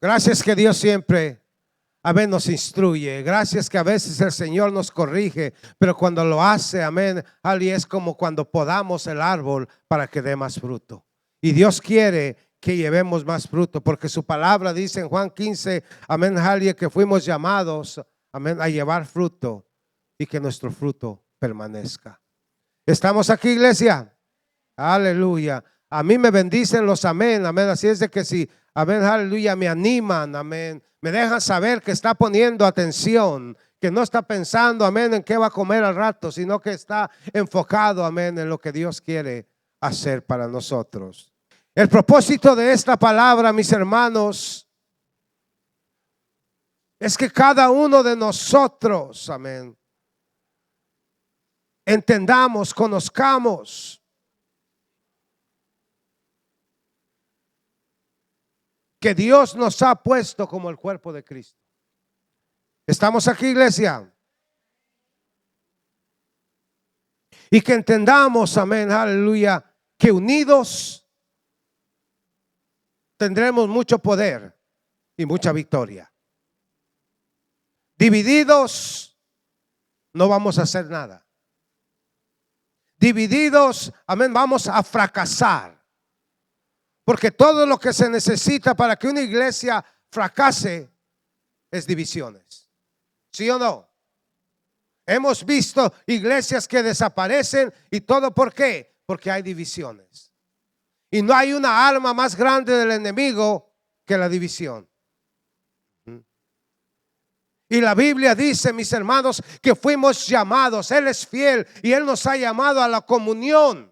Gracias que Dios siempre, amén, nos instruye. Gracias que a veces el Señor nos corrige, pero cuando lo hace, amén, es como cuando podamos el árbol para que dé más fruto. Y Dios quiere que llevemos más fruto, porque su palabra dice en Juan 15, amén, que fuimos llamados, amén, a llevar fruto y que nuestro fruto permanezca. ¿Estamos aquí, iglesia? Aleluya. A mí me bendicen los amén, amén. Así es de que si, amén, aleluya, me animan, amén, me dejan saber que está poniendo atención, que no está pensando, amén, en qué va a comer al rato, sino que está enfocado, amén, en lo que Dios quiere hacer para nosotros. El propósito de esta palabra, mis hermanos, es que cada uno de nosotros, amén, entendamos, conozcamos que Dios nos ha puesto como el cuerpo de Cristo. ¿Estamos aquí, iglesia? Y que entendamos, amén, aleluya, que unidos tendremos mucho poder y mucha victoria. Divididos no vamos a hacer nada. Divididos, amén, vamos a fracasar. Porque todo lo que se necesita para que una iglesia fracase es divisiones. ¿Sí o no? Hemos visto iglesias que desaparecen y todo ¿por qué? Porque hay divisiones. Y no hay una arma más grande del enemigo que la división. Y la Biblia dice, mis hermanos, que fuimos llamados. Él es fiel y Él nos ha llamado a la comunión.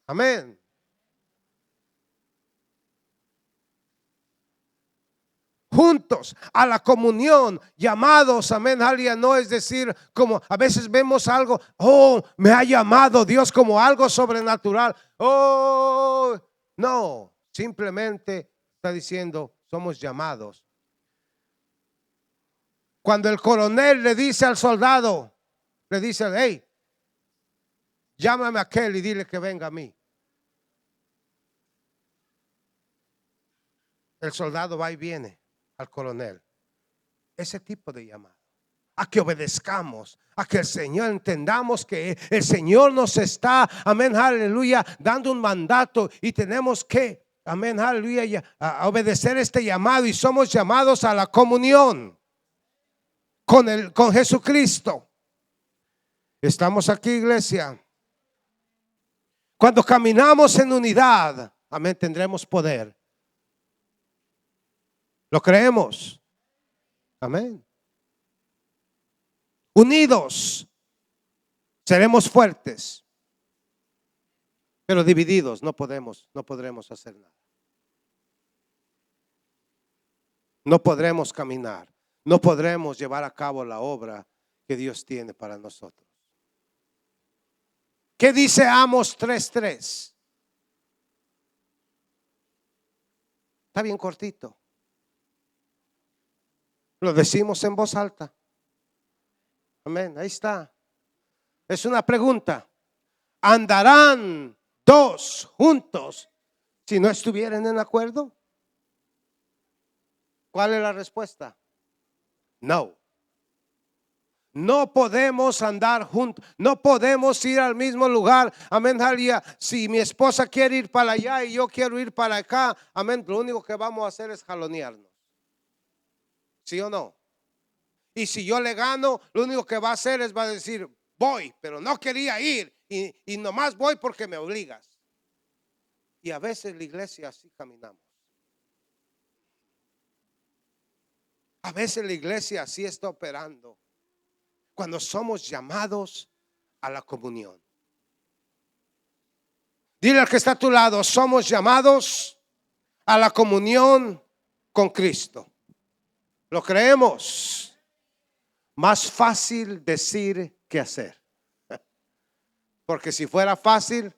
Amén. Juntos a la comunión, llamados, amén, aleluya. No es decir, como a veces vemos algo, oh, me ha llamado Dios como algo sobrenatural. Oh, no, simplemente está diciendo, somos llamados. Cuando el coronel le dice al soldado, le dice, hey, llámame a aquel y dile que venga a mí. El soldado va y viene al coronel. Ese tipo de llamado, a que obedezcamos, a que el Señor entendamos que el Señor nos está, amén, aleluya, dando un mandato y tenemos que, amén, aleluya, a obedecer este llamado y somos llamados a la comunión con Jesucristo. Estamos aquí, iglesia. Cuando caminamos en unidad, amén, tendremos poder. ¿Lo creemos? Amén. Unidos seremos fuertes, pero divididos no podremos hacer nada. No podremos caminar, no podremos llevar a cabo la obra que Dios tiene para nosotros. ¿Qué dice Amos 3:3? Está bien cortito. Lo decimos en voz alta. Amén, ahí está. Es una pregunta. ¿Andarán dos juntos si no estuvieran en acuerdo? ¿Cuál es la respuesta? No. No podemos andar juntos, no podemos ir al mismo lugar. Amén, aleluya. Si mi esposa quiere ir para allá y yo quiero ir para acá, amén, lo único que vamos a hacer es jalonearnos. ¿Sí o no? Y si yo le gano, lo único que va a hacer es va a decir, voy, pero no quería ir y nomás voy porque me obligas. Y a veces la iglesia así caminamos. A veces la iglesia así está operando. Cuando somos llamados a la comunión. Dile al que está a tu lado, somos llamados a la comunión con Cristo. ¿Lo creemos? Más fácil decir que hacer. Porque si fuera fácil,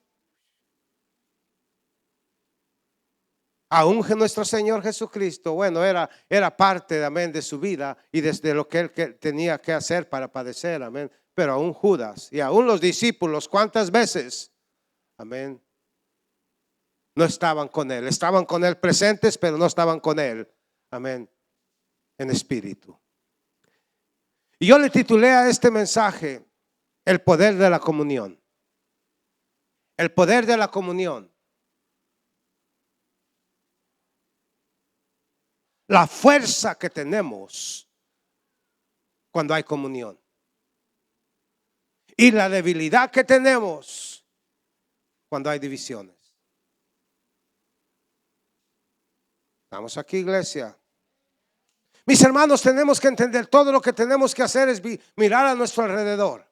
aún nuestro Señor Jesucristo, bueno, era parte, amén, de su vida y desde lo que él tenía que hacer para padecer, amén. Pero aún Judas y aún los discípulos, ¿cuántas veces, amén, no estaban con Él. Estaban con Él presentes, pero no estaban con Él. Amén. En espíritu. Y yo le titulé a este mensaje el poder de la comunión. El poder de la comunión. La fuerza que tenemos cuando hay comunión. Y la debilidad que tenemos cuando hay divisiones. ¿Estamos aquí, iglesia? Mis hermanos, tenemos que entender, todo lo que tenemos que hacer es mirar a nuestro alrededor.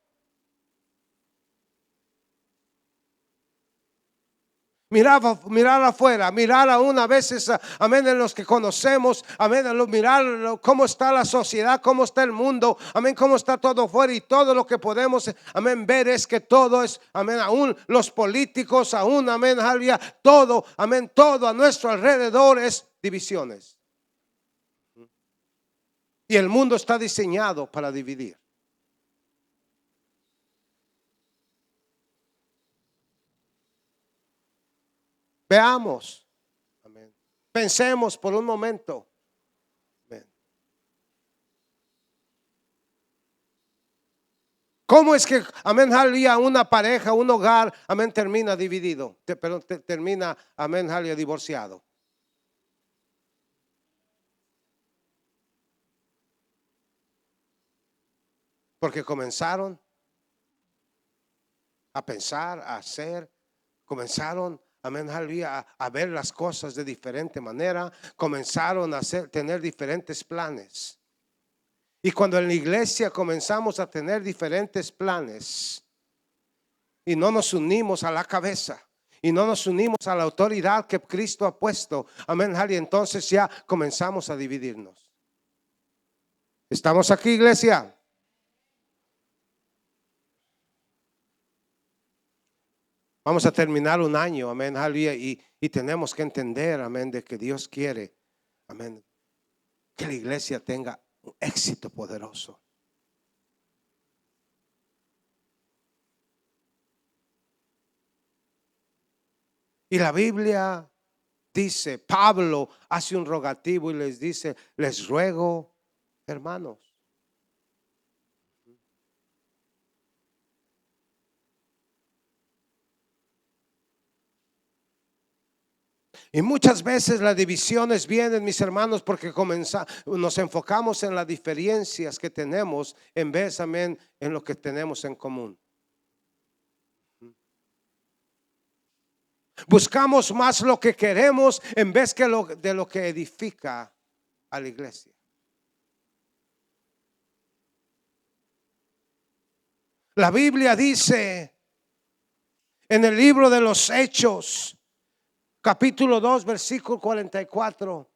Mirar afuera, mirar aún a veces, amén, en los que conocemos, amén, mirar cómo está la sociedad, cómo está el mundo, amén, cómo está todo afuera, y todo lo que podemos, amén, ver es que todo es, amén, aún los políticos, aún, amén, aleluya, todo, amén, todo a nuestro alrededor es divisiones. Y el mundo está diseñado para dividir. Veamos, amén. Pensemos por un momento. Amén. ¿Cómo es que, amén, aleluya, una pareja, un hogar, amén, termina dividido? Pero termina, amén, aleluya, divorciado. Porque comenzaron a pensar, a hacer, comenzaron, amén, aleluya, a ver las cosas de diferente manera, comenzaron a tener diferentes planes. Y cuando en la iglesia comenzamos a tener diferentes planes y no nos unimos a la cabeza y no nos unimos a la autoridad que Cristo ha puesto, amén, aleluya, entonces ya comenzamos a dividirnos. ¿Estamos aquí, iglesia? Vamos a terminar un año, amén, aleluya, y tenemos que entender, amén, de que Dios quiere, amén, que la iglesia tenga un éxito poderoso. Y la Biblia dice, Pablo hace un rogativo y les dice, les ruego, hermanos. Y muchas veces las divisiones vienen, mis hermanos, porque nos enfocamos en las diferencias que tenemos en vez, amén, en lo que tenemos en común. Buscamos más lo que queremos en vez que de lo que edifica a la iglesia. La Biblia dice en el libro de los Hechos, capítulo 2, versículo 44,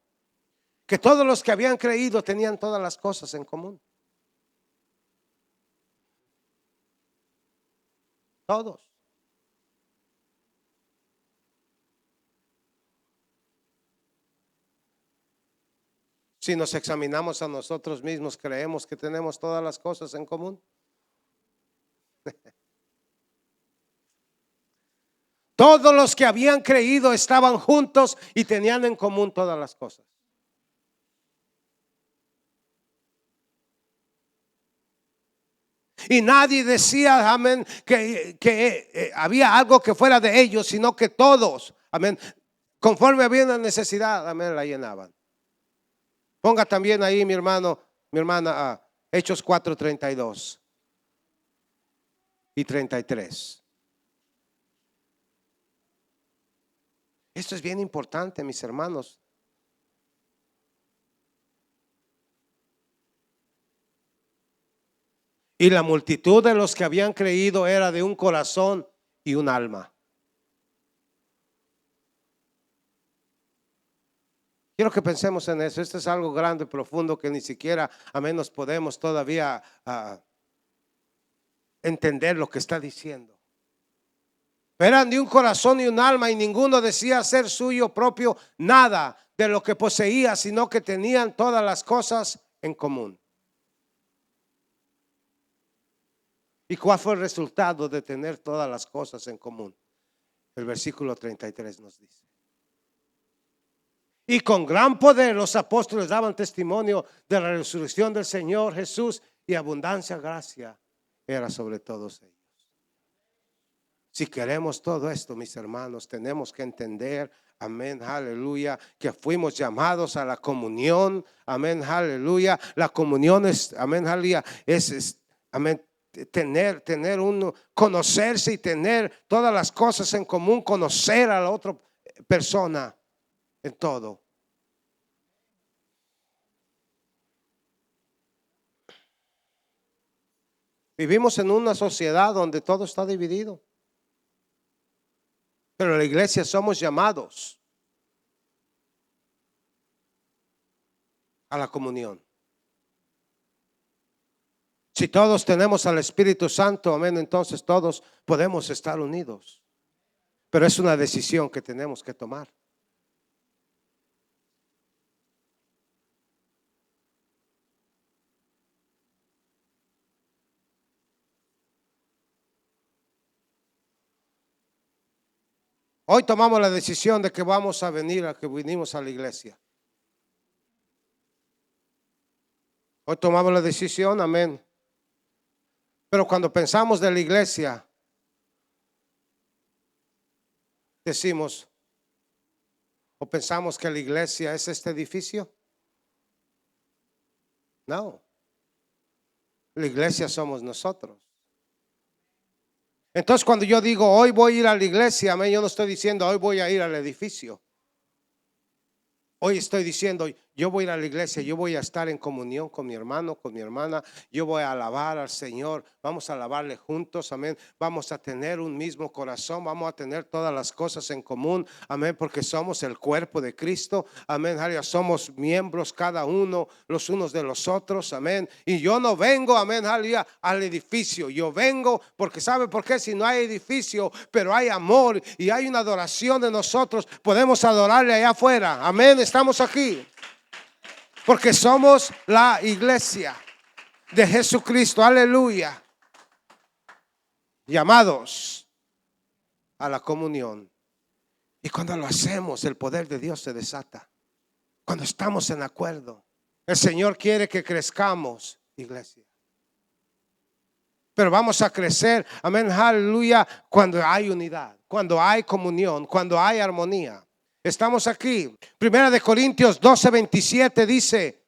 que todos los que habían creído tenían todas las cosas en común. Todos. Si nos examinamos a nosotros mismos, creemos que tenemos todas las cosas en común. Todos los que habían creído estaban juntos y tenían en común todas las cosas. Y nadie decía, amén, que había algo que fuera de ellos, sino que todos, amén, conforme había una necesidad, amén, la llenaban. Ponga también ahí, mi hermano, mi hermana, Hechos 4, 32 y 33. Esto es bien importante, mis hermanos. Y la multitud de los que habían creído era de un corazón y un alma. Quiero que pensemos en eso. Esto es algo grande, profundo, que ni siquiera a menos podemos todavía entender lo que está diciendo. Eran de un corazón y un alma, y ninguno decía ser suyo propio nada de lo que poseía, sino que tenían todas las cosas en común. ¿Y cuál fue el resultado de tener todas las cosas en común? El versículo 33 nos dice. Y con gran poder los apóstoles daban testimonio de la resurrección del Señor Jesús, y abundancia gracia era sobre todos ellos. Si queremos todo esto, mis hermanos, tenemos que entender, amén, aleluya, que fuimos llamados a la comunión, amén, aleluya. La comunión es, amén, aleluya, amén, tener uno, conocerse y tener todas las cosas en común, conocer a la otra persona en todo. Vivimos en una sociedad donde todo está dividido. Pero la iglesia somos llamados a la comunión. Si todos tenemos al Espíritu Santo, amén, entonces todos podemos estar unidos. Pero es una decisión que tenemos que tomar. Hoy tomamos la decisión de que vamos a venir, a que vinimos a la iglesia. Hoy tomamos la decisión, amén. Pero cuando pensamos de la iglesia, decimos, o pensamos que la iglesia es este edificio. No. La iglesia somos nosotros. Entonces cuando yo digo hoy voy a ir a la iglesia, amén, yo no estoy diciendo hoy voy a ir al edificio. Hoy estoy diciendo, yo voy a ir a la iglesia, yo voy a estar en comunión con mi hermano, con mi hermana, yo voy a alabar al Señor, vamos a alabarle juntos, amén, vamos a tener un mismo corazón, vamos a tener todas las cosas en común, amén, porque somos el cuerpo de Cristo, amén, somos miembros cada uno, los unos de los otros, amén, y yo no vengo, amén, al edificio, yo vengo porque ¿sabe por qué? Si no hay edificio, pero hay amor y hay una adoración de nosotros, podemos adorarle allá afuera, amén, estamos aquí. Porque somos la iglesia de Jesucristo, aleluya. Llamados a la comunión. Y cuando lo hacemos, el poder de Dios se desata. Cuando estamos en acuerdo. El Señor quiere que crezcamos, iglesia. Pero vamos a crecer, amén, aleluya, cuando hay unidad, cuando hay comunión, cuando hay armonía. Estamos aquí. Primera de Corintios 12:27 dice: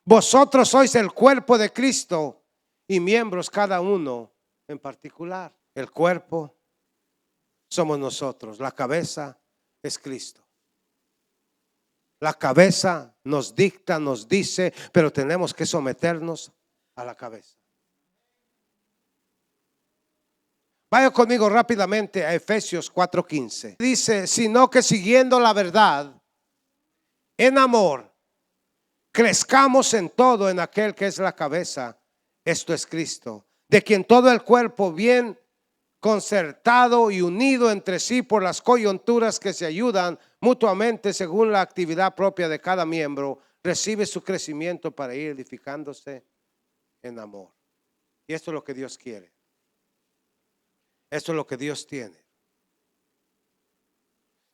vosotros sois el cuerpo de Cristo y miembros cada uno en particular. El cuerpo somos nosotros, la cabeza es Cristo. La cabeza nos dicta, nos dice, pero tenemos que someternos a la cabeza. Vaya conmigo rápidamente a Efesios 4:15. Dice, sino que siguiendo la verdad en amor, crezcamos en todo en aquel que es la cabeza, esto es Cristo, de quien todo el cuerpo bien concertado y unido entre sí por las coyunturas que se ayudan mutuamente según la actividad propia de cada miembro, recibe su crecimiento para ir edificándose en amor. Y esto es lo que Dios quiere. Esto es lo que Dios tiene.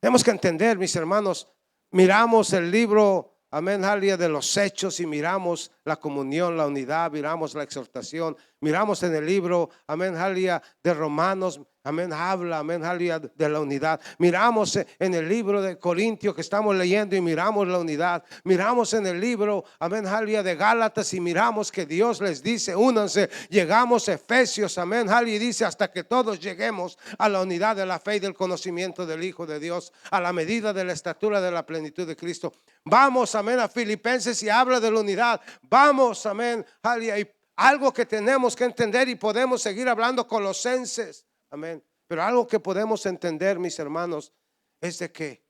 Tenemos que entender, mis hermanos, miramos el libro, amén, aleluya, de los Hechos y miramos la comunión, la unidad, miramos la exhortación, miramos en el libro, amén, aleluya, de Romanos, amén, habla, amén, aleluya, de la unidad. Miramos en el libro de Corintios que estamos leyendo y miramos la unidad. Miramos en el libro, amén, aleluya, de Gálatas y miramos que Dios les dice, únanse. Llegamos a Efesios, amén, aleluya, y dice hasta que todos lleguemos a la unidad de la fe y del conocimiento del Hijo de Dios, a la medida de la estatura de la plenitud de Cristo. Vamos, amén, a Filipenses y habla de la unidad. Vamos, amén, aleluya, y algo que tenemos que entender y podemos seguir hablando Colosenses. Amén. Pero algo que podemos entender, mis hermanos, es de que,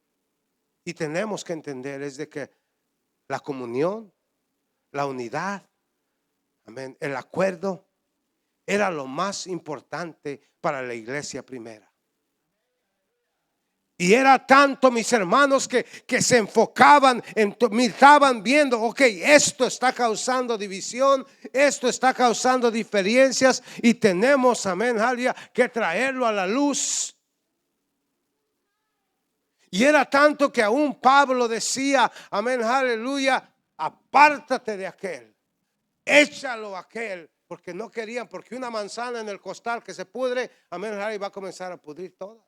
y tenemos que entender, es de que la comunión, la unidad, amén, el acuerdo, era lo más importante para la iglesia primera. Y era tanto, mis hermanos, que se enfocaban, estaban viendo, ok, esto está causando división, esto está causando diferencias y tenemos, amén, aleluya, que traerlo a la luz. Y era tanto que aún Pablo decía, amén, aleluya, apártate de aquel, échalo a aquel, porque no querían, porque una manzana en el costal que se pudre, amén, aleluya, va a comenzar a pudrir todas.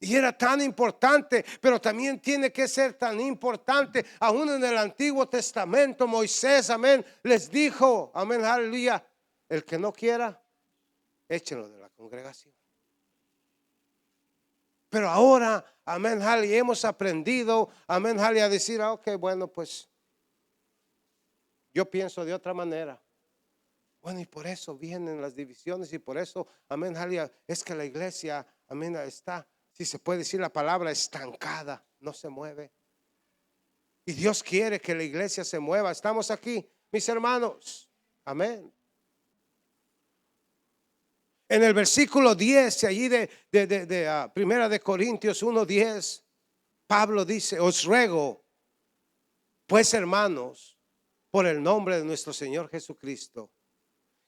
Y era tan importante, pero también tiene que ser tan importante. Aún en el Antiguo Testamento, Moisés, amén, les dijo, amén, aleluya, el que no quiera, échenlo de la congregación. Pero ahora, amén, aleluya, hemos aprendido, amén, aleluya, a decir, ok, bueno, pues yo pienso de otra manera. Bueno, y por eso vienen las divisiones y por eso, amén, aleluya, es que la iglesia, amén, está, si se puede decir la palabra, estancada, no se mueve. Y Dios quiere que la iglesia se mueva. Estamos aquí, mis hermanos. Amén. En el versículo 10, allí de Primera de Corintios 1:10, Pablo dice, os ruego, pues hermanos, por el nombre de nuestro Señor Jesucristo,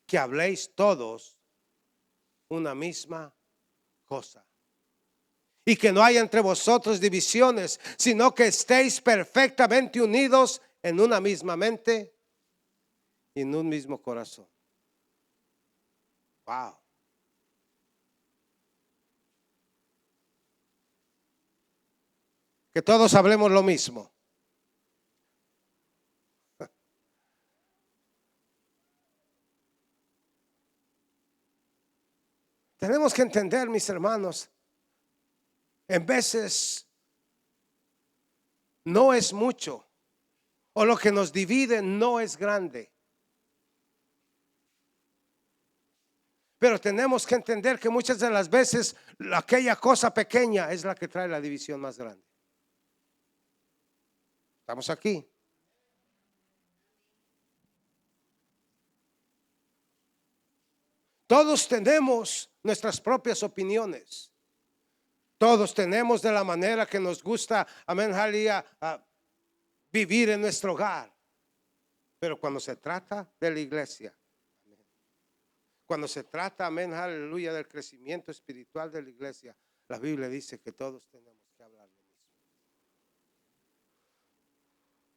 que habléis todos una misma cosa. Y que no haya entre vosotros divisiones, sino que estéis perfectamente unidos en una misma mente y en un mismo corazón. Wow. Que todos hablemos lo mismo. Tenemos que entender, mis hermanos, en veces no es mucho, o lo que nos divide no es grande. Pero tenemos que entender que muchas de las veces aquella cosa pequeña es la que trae la división más grande. Estamos aquí. Todos tenemos nuestras propias opiniones. Todos tenemos de la manera que nos gusta, amén, aleluya, vivir en nuestro hogar. Pero cuando se trata de la iglesia, cuando se trata, amén, aleluya, del crecimiento espiritual de la iglesia, la Biblia dice que todos tenemos que hablar lo mismo.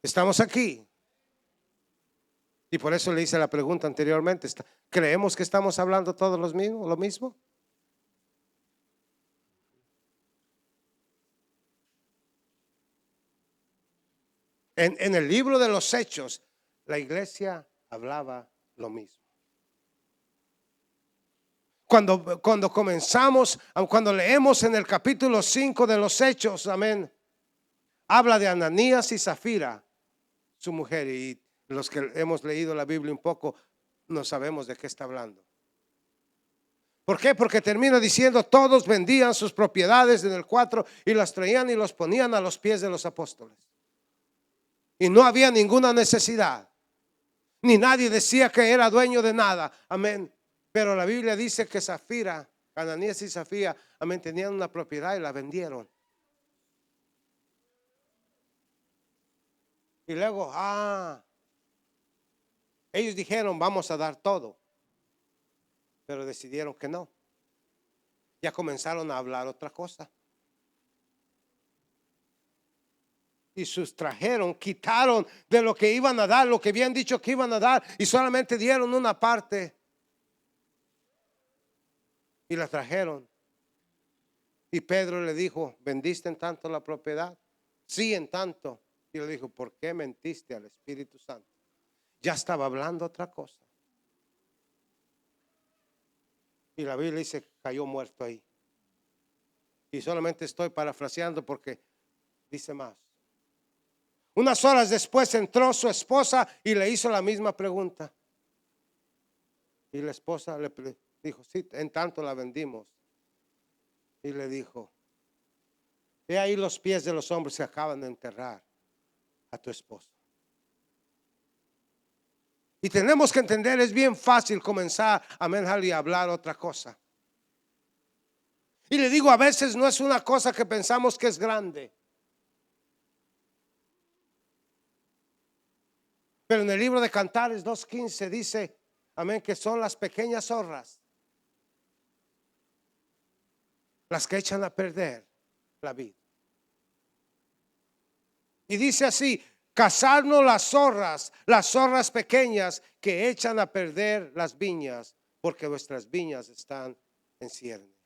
Estamos aquí. Y por eso le hice la pregunta anteriormente. ¿Creemos que estamos hablando todos los mismos, lo mismo? En el libro de los Hechos, la iglesia hablaba lo mismo. Cuando comenzamos, cuando leemos en el capítulo 5 de los Hechos, amén, habla de Ananías y Zafira, su mujer, y los que hemos leído la Biblia un poco, no sabemos de qué está hablando. ¿Por qué? Porque termina diciendo, todos vendían sus propiedades en el 4 y las traían y los ponían a los pies de los apóstoles. Y no había ninguna necesidad, ni nadie decía que era dueño de nada, amén. Pero la Biblia dice que Zafira, Ananías y Zafira, amén, tenían una propiedad y la vendieron. Y luego, ellos dijeron, vamos a dar todo. Pero decidieron que no. Ya comenzaron a hablar otra cosa. Y sustrajeron, quitaron de lo que iban a dar, lo que habían dicho que iban a dar, y solamente dieron una parte. Y la trajeron. Y Pedro le dijo, ¿vendiste en tanto la propiedad? Sí, en tanto. Y le dijo, ¿por qué mentiste al Espíritu Santo? Ya estaba hablando otra cosa. Y la Biblia dice que cayó muerto ahí. Y solamente estoy parafraseando porque dice más. Unas horas después entró su esposa y le hizo la misma pregunta. Y la esposa le dijo, sí, en tanto la vendimos. Y le dijo, he ahí los pies de los hombres que acaban de enterrar a tu esposo. Y tenemos que entender, es bien fácil comenzar a hablar otra cosa. Y le digo, a veces no es una cosa que pensamos que es grande. Pero en el libro de Cantares 2:15 dice, amén, que son las pequeñas zorras las que echan a perder la vida. Y dice así: cazadnos las zorras pequeñas que echan a perder las viñas, porque vuestras viñas están en cierne.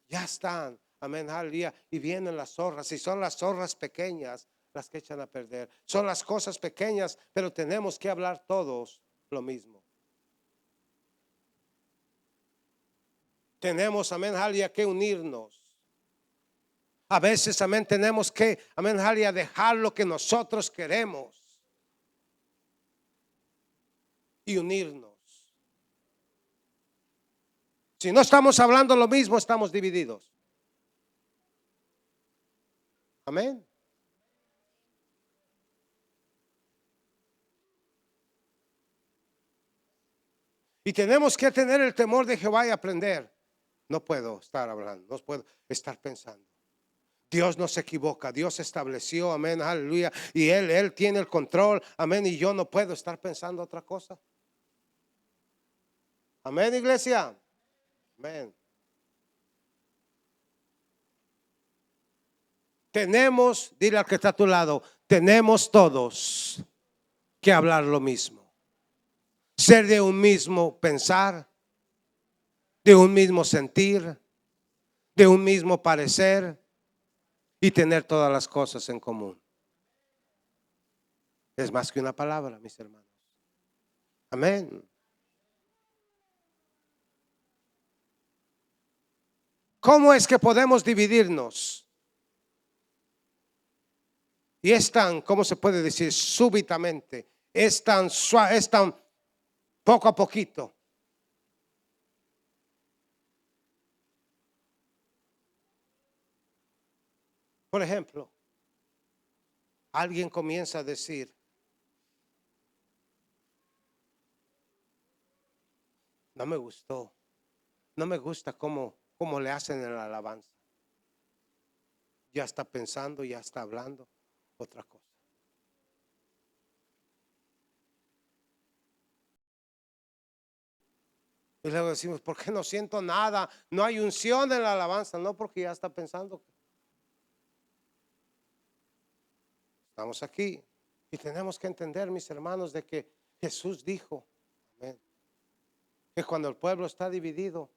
Ya están, amén, aleluya. Y vienen las zorras, y son las zorras pequeñas las que echan a perder. Son las cosas pequeñas, pero tenemos que hablar todos lo mismo. Tenemos, amén, aleluya, que unirnos. A veces, amén, tenemos que, amén, aleluya, dejar lo que nosotros queremos y unirnos. Si no estamos hablando lo mismo, estamos divididos. Amén. Y tenemos que tener el temor de Jehová y aprender. No puedo estar hablando, no puedo estar pensando. Dios no se equivoca, Dios estableció, amén, aleluya. Y Él tiene el control, amén. Y yo no puedo estar pensando otra cosa. Amén, iglesia. Amén. Tenemos, dile al que está a tu lado, tenemos todos que hablar lo mismo. Ser de un mismo pensar, de un mismo sentir, de un mismo parecer y tener todas las cosas en común. Es más que una palabra, mis hermanos. Amén. ¿Cómo es que podemos dividirnos? Y es tan, ¿cómo se puede decir? Súbitamente. Es tan suave, es tan poco a poquito. Por ejemplo, alguien comienza a decir: no me gustó, no me gusta cómo le hacen en la alabanza. Ya está pensando, ya está hablando otra cosa. Y luego decimos: ¿por qué no siento nada? No hay unción en la alabanza. No, porque ya está pensando. Estamos aquí y tenemos que entender, mis hermanos, de que Jesús dijo, amén, que cuando el pueblo está dividido,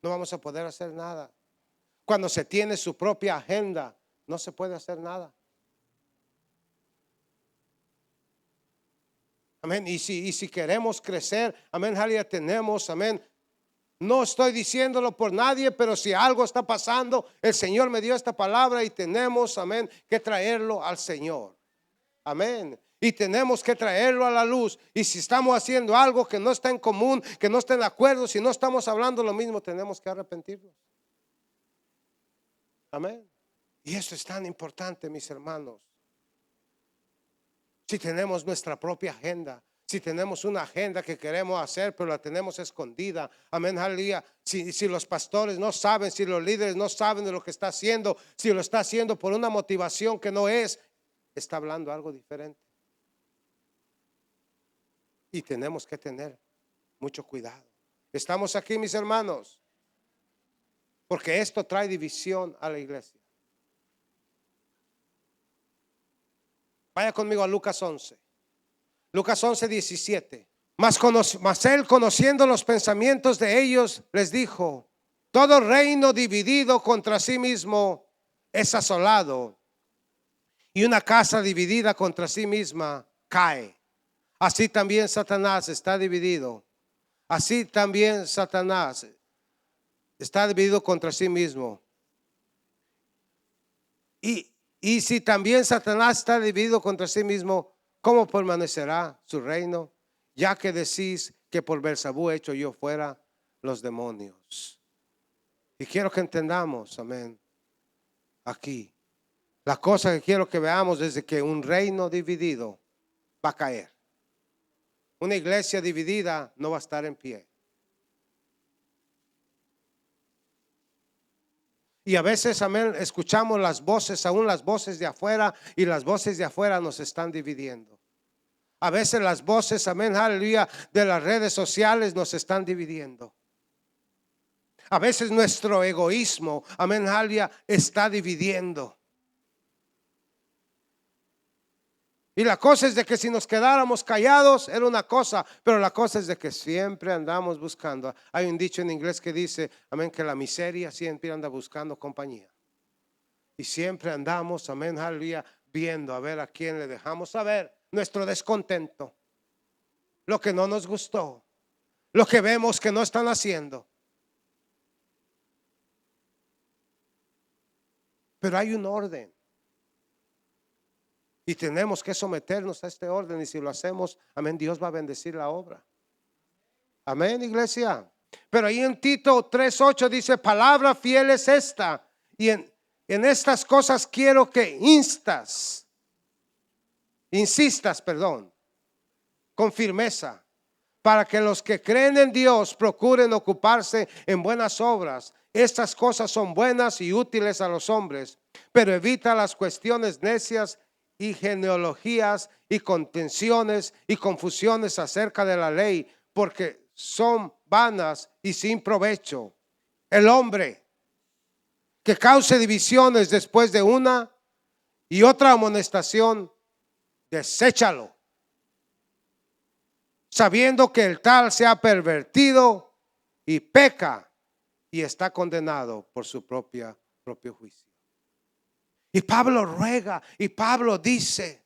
no vamos a poder hacer nada. Cuando se tiene su propia agenda, no se puede hacer nada. Amén. Y si queremos crecer, amén, aleluya, tenemos, amén. No estoy diciéndolo por nadie, pero si algo está pasando, el Señor me dio esta palabra y tenemos, amén, que traerlo al Señor. Amén. Y tenemos que traerlo a la luz. Y si estamos haciendo algo que no está en común, que no está en acuerdo, si no estamos hablando lo mismo, tenemos que arrepentirnos. Amén. Y eso es tan importante, mis hermanos. Si tenemos nuestra propia agenda, si tenemos una agenda que queremos hacer, pero la tenemos escondida, amén, aleluya. Si los pastores no saben, si los líderes no saben de lo que está haciendo, si lo está haciendo por una motivación que no es, está hablando algo diferente. Y tenemos que tener mucho cuidado. Estamos aquí, mis hermanos, porque esto trae división a la iglesia. Vaya conmigo a Lucas 11. Lucas 11, 17. Mas él, conociendo los pensamientos de ellos, les dijo: todo reino dividido contra sí mismo es asolado, y una casa dividida contra sí misma cae. Así también Satanás está dividido. Así también Satanás está dividido contra sí mismo. Y si también Satanás está dividido contra sí mismo, ¿cómo permanecerá su reino? Ya que decís que por Beelzebú he hecho yo fuera los demonios. Y quiero que entendamos, amén, aquí. La cosa que quiero que veamos es de que un reino dividido va a caer. Una iglesia dividida no va a estar en pie. Y a veces, amén, escuchamos las voces, aún las voces de afuera, y las voces de afuera nos están dividiendo. A veces las voces, amén, aleluya, de las redes sociales nos están dividiendo. A veces nuestro egoísmo, amén, aleluya, está dividiendo. Y la cosa es de que si nos quedáramos callados era una cosa, pero la cosa es de que siempre andamos buscando. Hay un dicho en inglés que dice, amén, que la miseria siempre anda buscando compañía. Y siempre andamos, amén, aleluya, viendo a ver a quién le dejamos saber nuestro descontento, lo que no nos gustó, lo que vemos que no están haciendo. Pero hay un orden. Y tenemos que someternos a este orden. Y si lo hacemos, amén, Dios va a bendecir la obra. Amén, iglesia. Pero ahí en Tito 3:8 dice, palabra fiel es esta. Y en estas cosas quiero que insistas, con firmeza, para que los que creen en Dios procuren ocuparse en buenas obras. Estas cosas son buenas y útiles a los hombres, pero evita las cuestiones necias y genealogías y contenciones y confusiones acerca de la ley, porque son vanas y sin provecho. El hombre que cause divisiones después de una y otra amonestación, deséchalo, sabiendo que el tal se ha pervertido y peca y está condenado por su propio juicio. Y Pablo ruega y Pablo dice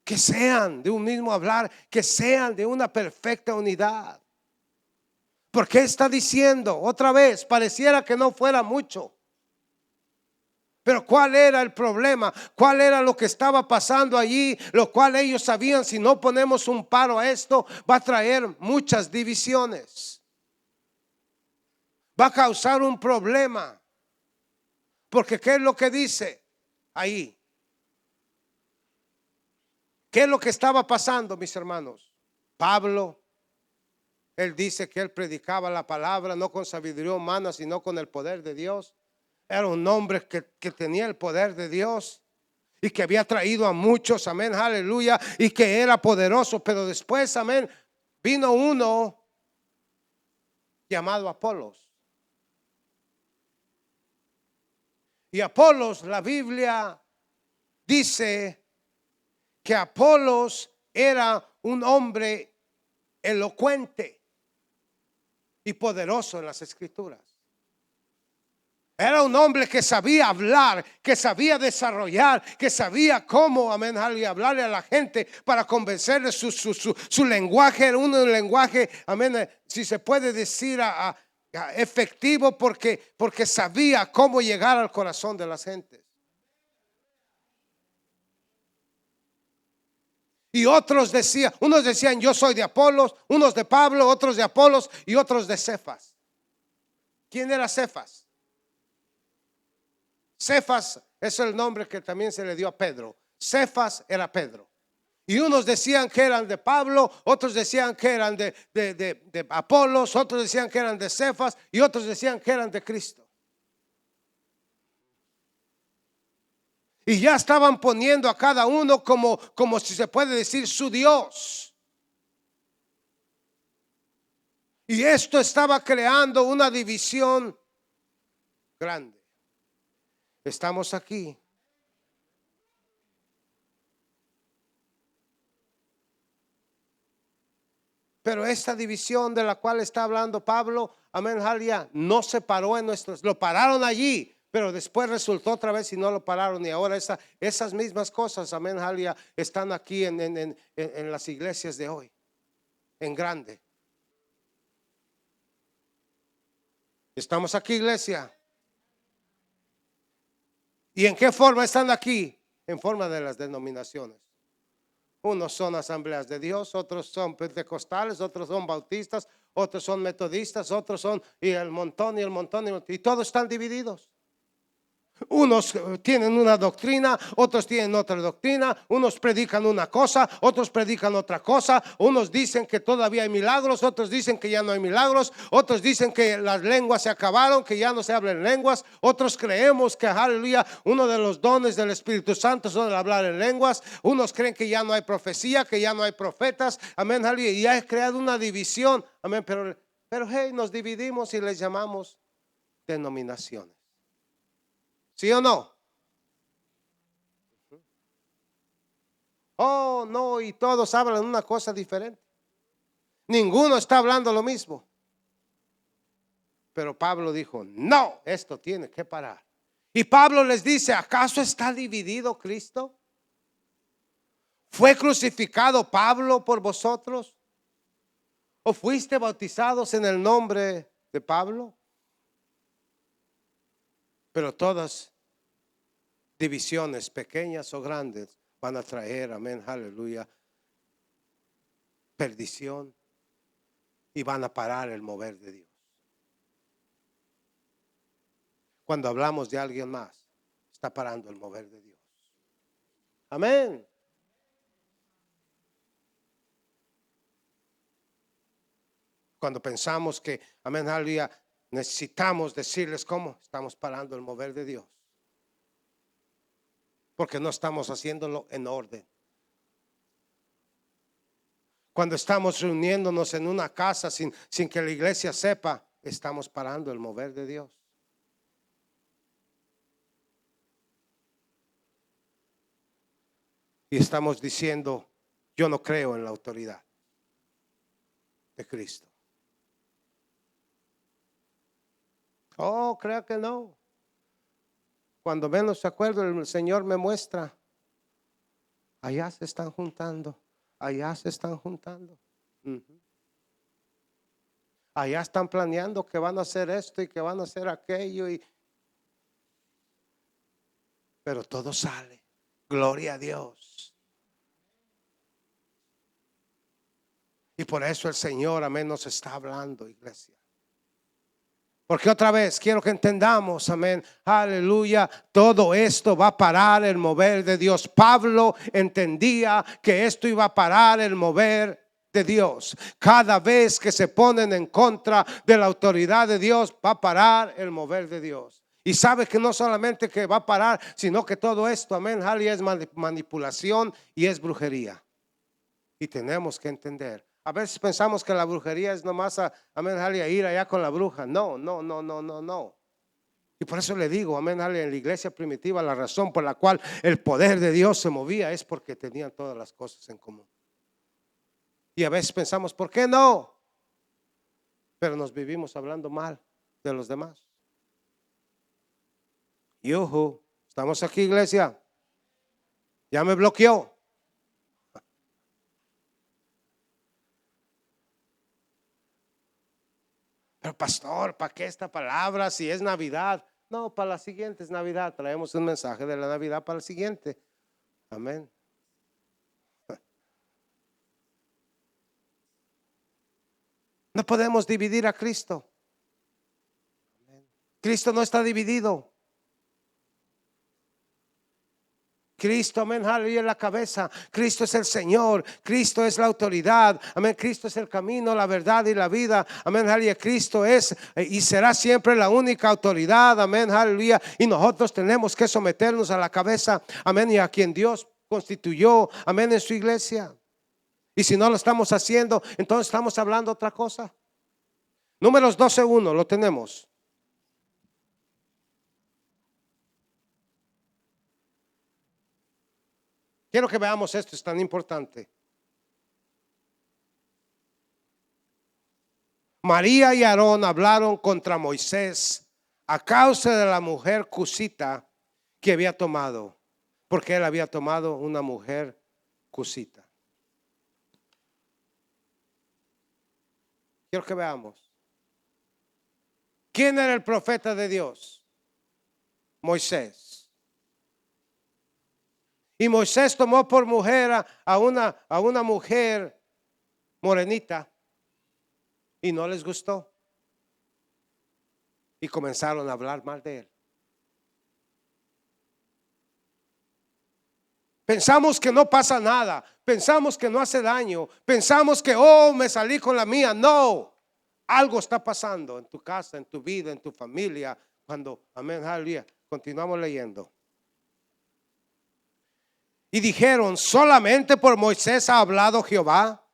que sean de un mismo hablar, que sean de una perfecta unidad. ¿Por qué está diciendo otra vez? Pareciera que no fuera mucho. Pero ¿cuál era el problema? ¿Cuál era lo que estaba pasando allí? Lo cual ellos sabían, si no ponemos un paro a esto, va a traer muchas divisiones. Va a causar un problema. Porque ¿qué es lo que dice ahí? ¿Qué es lo que estaba pasando, mis hermanos? Pablo, él dice que él predicaba la palabra no con sabiduría humana, sino con el poder de Dios. Era un hombre que tenía el poder de Dios y que había traído a muchos, amén, aleluya, y que era poderoso. Pero después, amén, vino uno llamado Apolos. Y Apolos, la Biblia dice que Apolos era un hombre elocuente y poderoso en las Escrituras. Era un hombre que sabía hablar, que sabía desarrollar, que sabía cómo, amén, hablarle a la gente para convencerle. Su lenguaje era un lenguaje, amén, si se puede decir efectivo, porque sabía cómo llegar al corazón de las gentes. Y otros decían, unos decían yo soy de Apolos, unos de Pablo, otros de Apolos y otros de Cefas. ¿Quién era Cefas? Cefas es el nombre que también se le dio a Pedro. Cefas era Pedro. Y unos decían que eran de Pablo, otros decían que eran de Apolos, otros decían que eran de Cefas y otros decían que eran de Cristo. Y ya estaban poniendo a cada uno como si se puede decir su Dios. Y esto estaba creando una división grande. Estamos aquí. Pero esta división de la cual está hablando Pablo, amén, aleluya, no se paró en nuestros, lo pararon allí, pero después resultó otra vez y no lo pararon. Y ahora esas mismas cosas, amén, aleluya, están aquí en las iglesias de hoy, en grande. Estamos aquí, iglesia. ¿Y en qué forma están aquí? En forma de las denominaciones. Unos son asambleas de Dios, otros son pentecostales, otros son bautistas, otros son metodistas, otros son y el montón, y todos están divididos. Unos tienen una doctrina, otros tienen otra doctrina, unos predican una cosa, otros predican otra cosa, unos dicen que todavía hay milagros, otros dicen que ya no hay milagros, otros dicen que las lenguas se acabaron, que ya no se hablan lenguas, otros creemos que, aleluya, uno de los dones del Espíritu Santo son el hablar en lenguas, unos creen que ya no hay profecía, que ya no hay profetas, amén, aleluya, y ha creado una división, amén, pero Pero hey, nos dividimos y les llamamos denominaciones. ¿Sí o no? Oh, no, y todos hablan una cosa diferente. Ninguno está hablando lo mismo. Pero Pablo dijo, no, esto tiene que parar. Y Pablo les dice, ¿acaso está dividido Cristo? ¿Fue crucificado Pablo por vosotros? ¿O fuiste bautizados en el nombre de Pablo? Pero todas divisiones, pequeñas o grandes, van a traer, amén, aleluya, perdición y van a parar el mover de Dios. Cuando hablamos de alguien más, está parando el mover de Dios. Amén. Cuando pensamos que, amén, aleluya, necesitamos decirles cómo, estamos parando el mover de Dios. Porque no estamos haciéndolo en orden. Cuando estamos reuniéndonos en una casa sin que la iglesia sepa, estamos parando el mover de Dios. Y estamos diciendo, yo no creo en la autoridad de Cristo. Oh, creo que no. Cuando menos se acuerdo, el Señor me muestra, allá se están juntando, allá se están juntando. Allá están planeando que van a hacer esto y que van a hacer aquello. Pero todo sale. Gloria a Dios. Y por eso el Señor, amén, nos está hablando, iglesia. Porque otra vez quiero que entendamos, amén, aleluya, todo esto va a parar el mover de Dios. Pablo entendía que esto iba a parar el mover de Dios. Cada vez que se ponen en contra de la autoridad de Dios, va a parar el mover de Dios. Y sabe que no solamente que va a parar, sino que todo esto, amén, aleluya, es manipulación y es brujería. Y tenemos que entender. A veces pensamos que la brujería es nomás amén, aleluya, ir allá con la bruja. No. Y por eso le digo, amén, aleluya, en la iglesia primitiva la razón por la cual el poder de Dios se movía es porque tenían todas las cosas en común. Y a veces pensamos, ¿por qué no? Pero nos vivimos hablando mal de los demás. Yuhu, estamos aquí, iglesia. Ya me bloqueó. Pero pastor, ¿para qué esta palabra si es Navidad? No, para la siguiente es Navidad. Traemos un mensaje de la Navidad para el siguiente. Amén. No podemos dividir a Cristo. Cristo no está dividido. Cristo, amén, aleluya, es la cabeza. Cristo es el Señor. Cristo es la autoridad. Amén. Cristo es el camino, la verdad y la vida. Amén, aleluya. Cristo es y será siempre la única autoridad. Amén, aleluya. Y nosotros tenemos que someternos a la cabeza. Amén. Y a quien Dios constituyó. Amén, en su iglesia. Y si no lo estamos haciendo, entonces estamos hablando otra cosa. Números 12:1, lo tenemos. Quiero que veamos esto, es tan importante. María y Aarón hablaron contra Moisés a causa de la mujer cusita que había tomado, porque él había tomado una mujer cusita. Quiero que veamos. ¿Quién era el profeta de Dios? Moisés. Y Moisés tomó por mujer a una mujer morenita y no les gustó. Y comenzaron a hablar mal de él. Pensamos que no pasa nada. Pensamos que no hace daño. Pensamos que, me salí con la mía. No. Algo está pasando en tu casa, en tu vida, en tu familia. Cuando, amén, aleluya. Continuamos leyendo. Y dijeron, ¿solamente por Moisés ha hablado Jehová?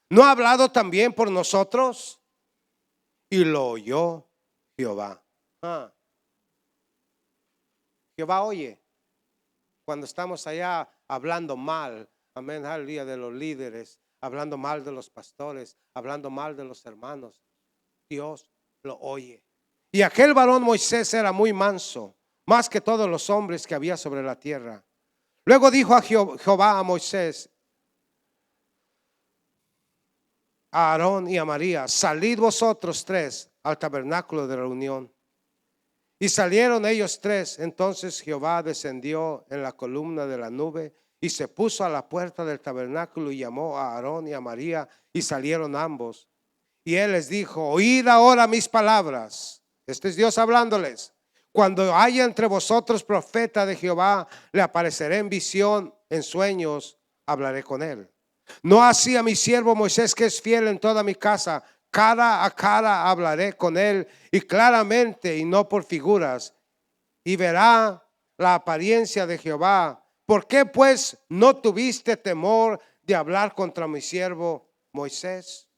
¿No ha hablado también por nosotros? y lo oyó Jehová. Jehová oye cuando estamos allá hablando mal, amén, aleluya, de los líderes, hablando mal de los pastores, hablando mal de los hermanos. Dios lo oye. Y aquel varón Moisés era muy manso, más que todos los hombres que había sobre la tierra. Luego dijo a Jehová a Moisés, a Aarón y a María: salid vosotros tres al tabernáculo de reunión. Y salieron ellos tres. Entonces Jehová descendió en la columna de la nube y se puso a la puerta del tabernáculo y llamó a Aarón y a María, y salieron ambos. Y él les dijo: oíd ahora mis palabras. Este es Dios hablándoles. Cuando haya entre vosotros profeta de Jehová, le apareceré en visión, en sueños hablaré con él. No así a mi siervo Moisés, que es fiel en toda mi casa. Cara a cara hablaré con él, y claramente, y no por figuras, y verá la apariencia de Jehová. ¿Por qué pues no tuviste temor de hablar contra mi siervo Moisés?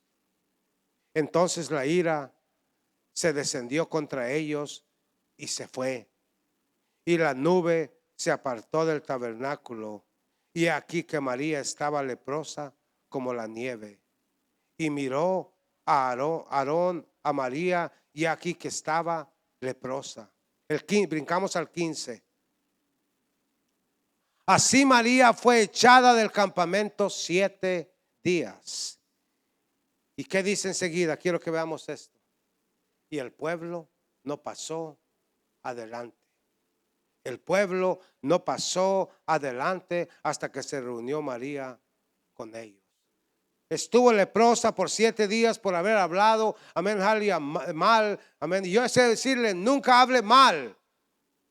Entonces la ira se descendió contra ellos y se fue. Y la nube se apartó del tabernáculo. Y aquí que María estaba leprosa como la nieve. Y miró a Aarón, a María, y aquí que estaba leprosa. Brincamos al 15. Así María fue echada del campamento 7 días. ¿Y qué dice enseguida? Quiero que veamos esto. Y el pueblo no pasó adelante. El pueblo no pasó adelante hasta que se reunió María con ellos. Estuvo leprosa por 7 días por haber hablado, amén, mal, amén. Y yo sé decirle: nunca hable mal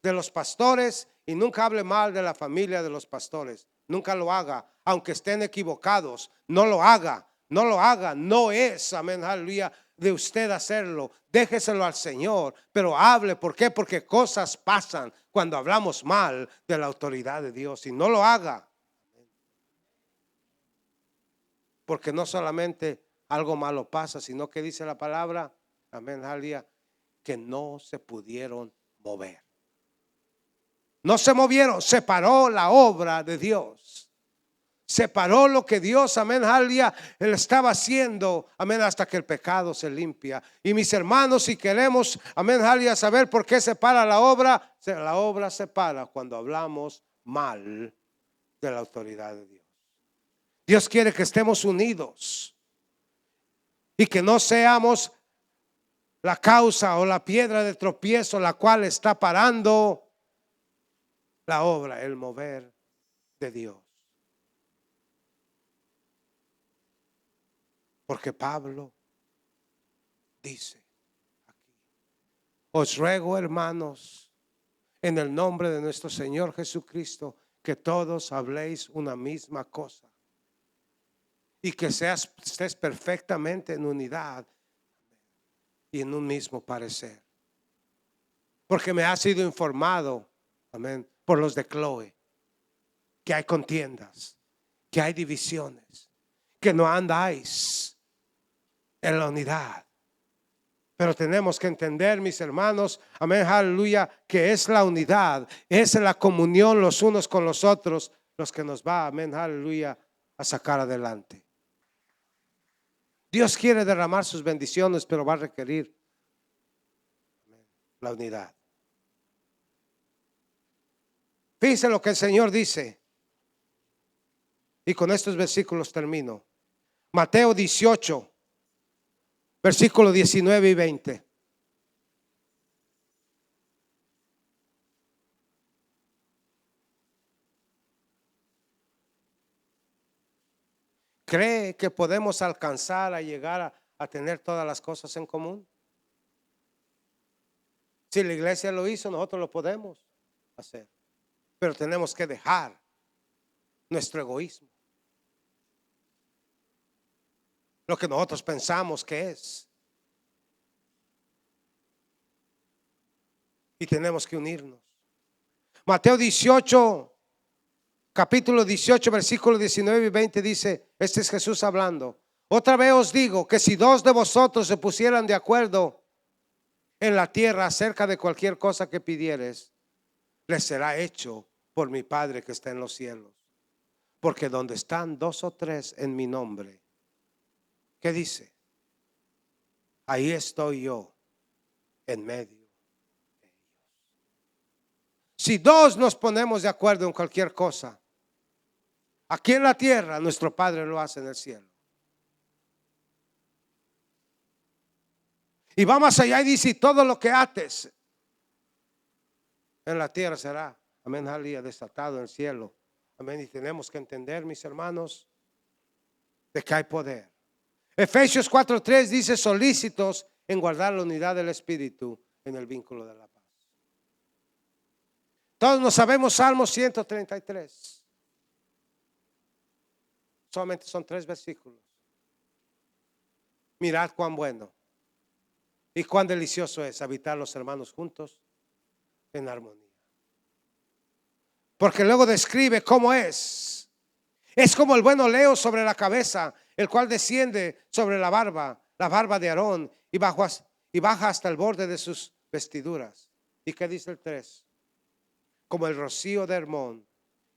de los pastores y nunca hable mal de la familia de los pastores. Nunca lo haga, aunque estén equivocados. No lo haga, no lo haga. No es, amén, aleluya, de usted hacerlo. Déjeselo al Señor, pero hable. ¿Por qué? Porque cosas pasan cuando hablamos mal de la autoridad de Dios, y no lo haga. Porque no solamente algo malo pasa, sino que dice la palabra, amén, aleluya, que no se pudieron mover. No se movieron, se paró la obra de Dios. Se paró lo que Dios, amén, aleluya, él estaba haciendo, amén, hasta que el pecado se limpia. Y mis hermanos, si queremos, amén, aleluya, saber por qué se para la obra se para cuando hablamos mal de la autoridad de Dios. Dios quiere que estemos unidos y que no seamos la causa o la piedra de tropiezo la cual está parando la obra, el mover de Dios. Porque Pablo dice aquí: os ruego, hermanos, en el nombre de nuestro Señor Jesucristo, que todos habléis una misma cosa y que estés perfectamente en unidad y en un mismo parecer. Porque me ha sido informado, amén, por los de Chloe, que hay contiendas, que hay divisiones, que no andáis en la unidad. Pero tenemos que entender, mis hermanos, amén, aleluya, que es la unidad, es la comunión los unos con los otros, los que nos va, amén, aleluya, a sacar adelante. Dios quiere derramar sus bendiciones, pero va a requerir la unidad. Fíjense lo que el Señor dice. Y con estos versículos termino. Mateo 18, versículos 19 y 20. ¿Cree que podemos alcanzar a llegar a tener todas las cosas en común? Si la iglesia lo hizo, nosotros lo podemos hacer. Pero tenemos que dejar nuestro egoísmo, lo que nosotros pensamos que es, y tenemos que unirnos. Mateo 18, capítulo 18, versículos 19 y 20 dice, este es Jesús hablando: Otra vez os digo que si dos de vosotros se pusieran de acuerdo en la tierra acerca de cualquier cosa que pidieres, les será hecho por mi Padre que está en los cielos. Porque donde están dos o tres en mi nombre, ¿qué dice? Ahí estoy yo en medio de ellos. Si dos nos ponemos de acuerdo en cualquier cosa, aquí en la tierra, nuestro Padre lo hace en el cielo. Y va más allá y dice, todo lo que ates en la tierra será, amén, aleluya, desatado en el cielo. Amén. Y tenemos que entender, mis hermanos, de que hay poder. Efesios 4:3 dice, solícitos en guardar la unidad del Espíritu en el vínculo de la paz. Todos nos sabemos Salmo 133. Solamente son 3 versículos. Mirad cuán bueno y cuán delicioso es habitar los hermanos juntos en armonía. Porque luego describe cómo es. Es como el buen oleo sobre la cabeza, el cual desciende sobre la barba de Aarón y baja hasta el borde de sus vestiduras. ¿Y qué dice el 3? Como el rocío de Hermón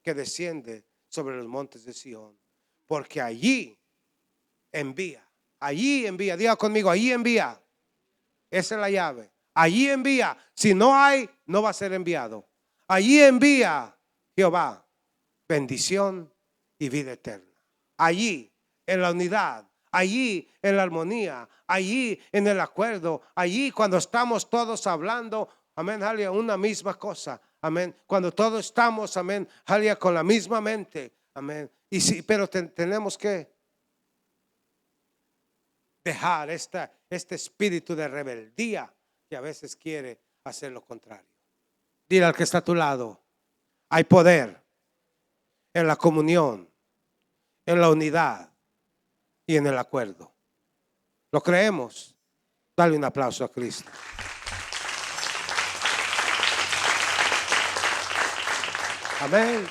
que desciende sobre los montes de Sión. Porque allí envía, diga conmigo, allí envía. Esa es la llave. Allí envía. Si no hay, no va a ser enviado. Allí envía Jehová bendición y vida eterna. Allí en la unidad, allí en la armonía, allí en el acuerdo, allí cuando estamos todos hablando, amén, aleluya, una misma cosa, amén. Cuando todos estamos, amén, aleluya, con la misma mente, amén. Y sí, pero tenemos que dejar este espíritu de rebeldía que a veces quiere hacer lo contrario. Dile al que está a tu lado, hay poder en la comunión, en la unidad y en el acuerdo. ¿Lo creemos? Dale un aplauso a Cristo. Amén.